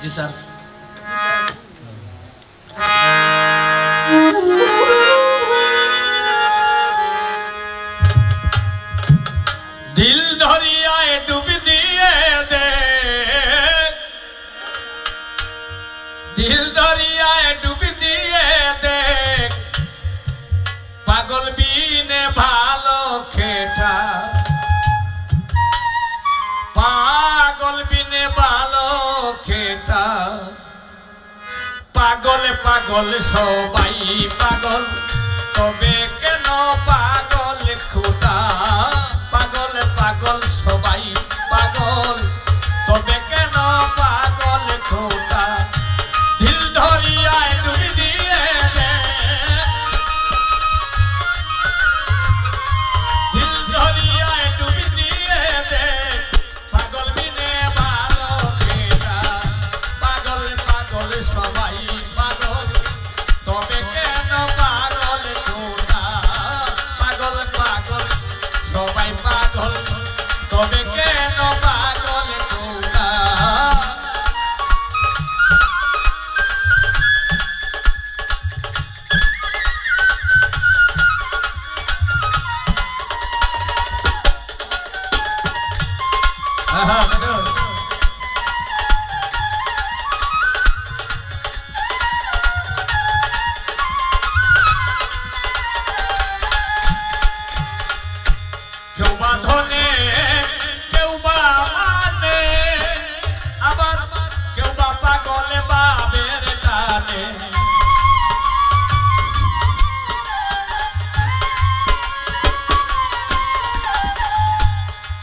जी sir दिल दरियाए डूब दिए दे दिल दरियाए डूब दिए दे पागल बीने भालो खेटा पागल बीने भालो खेटा पागल पागल सबाई पागल तबे केन पागल खुदा पागल पागल सबाई पागल तबे केन पागल खुदा दिल दरियाए डूब दिए दे दिल दरियाए डूब दिए दे पागल बिने भालो खेटा पागल पागल सबाई पागल तबे केन पागल खुदा पागल पागल सबाई पागल तबे केन पागल खुदा क्यों बांधोने क्यों बा माने आबार क्यों बा पागल बाबेर टाने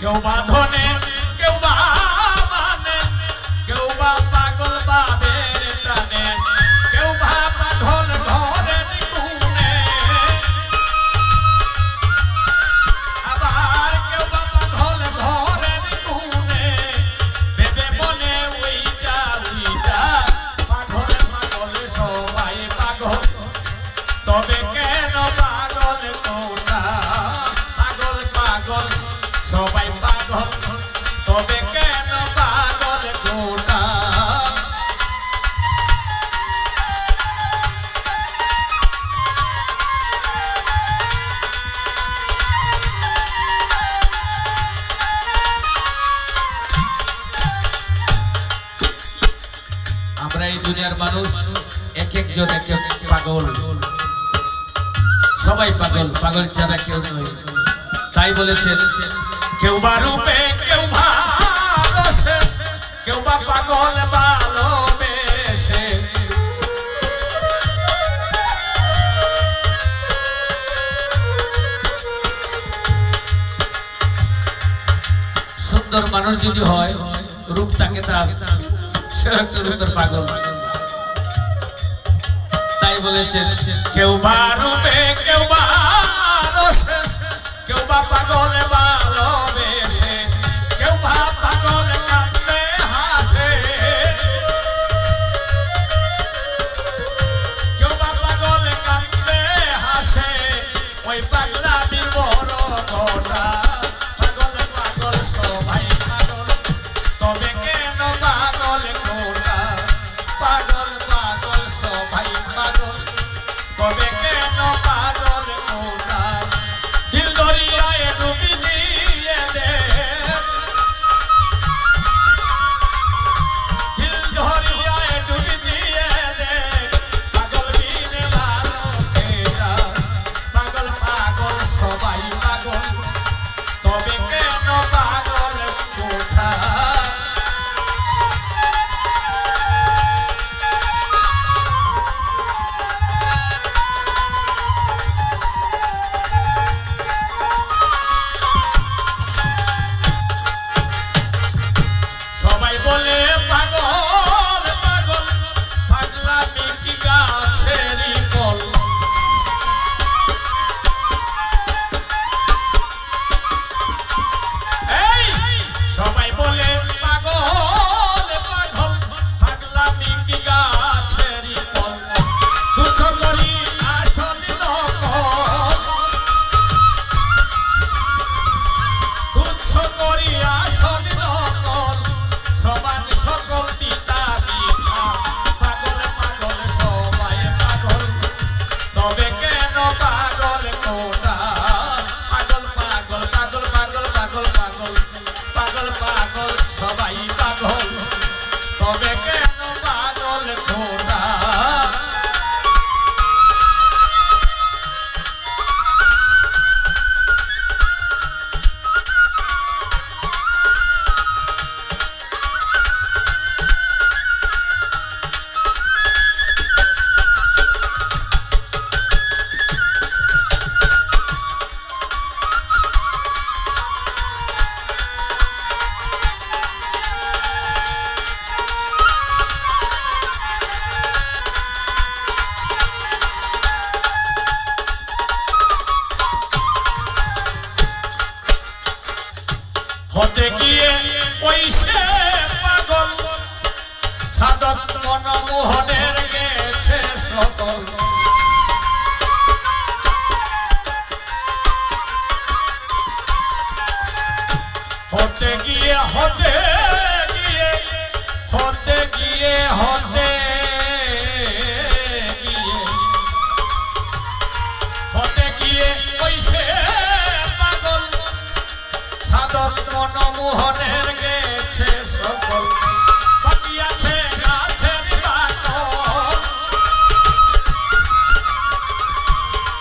क्यों बांधोने क्यों बा माने क्यों बा पागल बाबेर टाने क्यों बा पागल घरे निकुने आबार क्यों बा पागल घरे निकुने बेबे बने उइटा उइटा पागल पागल सबाई पागल तबे केन पागल कोना पागल पागल सबाई पागल तबे केन पागल कोना আমরা এই দুনিয়ার মানুষ এক একজন এক এক পাগল সবাই পাগল পাগল ছাড়া কেউ নয় তাই বলেছেন কেউ বা রূপে কেউ ভালোবাসে কেউ বা পাগল ভালোবেসে সুন্দর মানুষ যদি হয় রূপ তাকে তার রূপের পাগল তাই বলেছেন কেউ বা রূপে কেউ বা রসে কেউ বা পাগল ভালোবেসে কেউ বা পাগল কাঁদতে হাসে কেউ বা পাগল কাঁদতে হাসে ওই পাগলামির বড় ঘটা পাগল পাগল সবাই পাগল তবে কেন পাগল কোটা পাগল পাগল সবাই পাগল তবে কেন পাগল কোটা दिल दरियाए डूब दिए दे दिल दरियाए डूब दिए दे पागल बिने भालो खेटा पागल पागल सबाई पागल तबे केन पागल कोठा সবাই বলে পাগল পাগল পাগলামি কি গাছেরই ফল এই সবাই বলে পাগল পাগল পাগলামি কি গাছেরই ফল তুচ্ছ করি আসল নকল তুচ্ছ করি আসল নকল সমান সকল পাগল তবে কেন পাগল খোদা হতে গিয়ে ওই সে পাগল সাধক মনমোহনের গেছে সকল হতে গিয়ে হতে গিয়ে হতে গিয়ে হতে গিয়ে হতে গিয়ে ওই সে পাগল সাধক মনমোহনের গেছে সকল বাকি আছে গাছের বাকল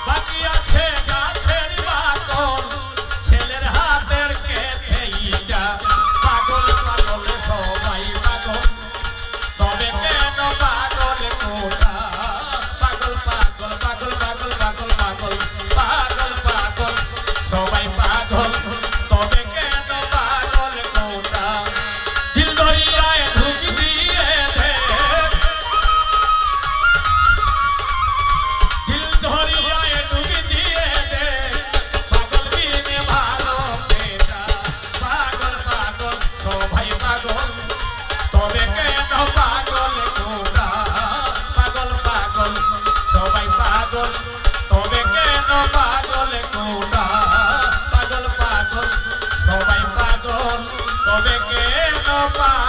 বাকি আছে গাছের বাকল ছেলের হাতের কেথেইটা পাগল পাগল সবাই পাগল তবে কেন পাগল কোটা পাগল পাগল পাগল পাগল পাগল পাগল পাগল পাগল সবাই পাগল তবে কেন পাগল কোটা দিল দরিয়ায় ঢুক দিয়ে দে দিল দরিয়ায় ঢুক দিয়ে দে পাগল বিনে ভালো পেটা পাগল পাগল সবাই পাগল তবে কেন পাগল কোটা পাগল পাগল সবাই পাগল তবে কেন পাগল কোটা পাগল পাগল সবাই পাগল তবে কেন পাগল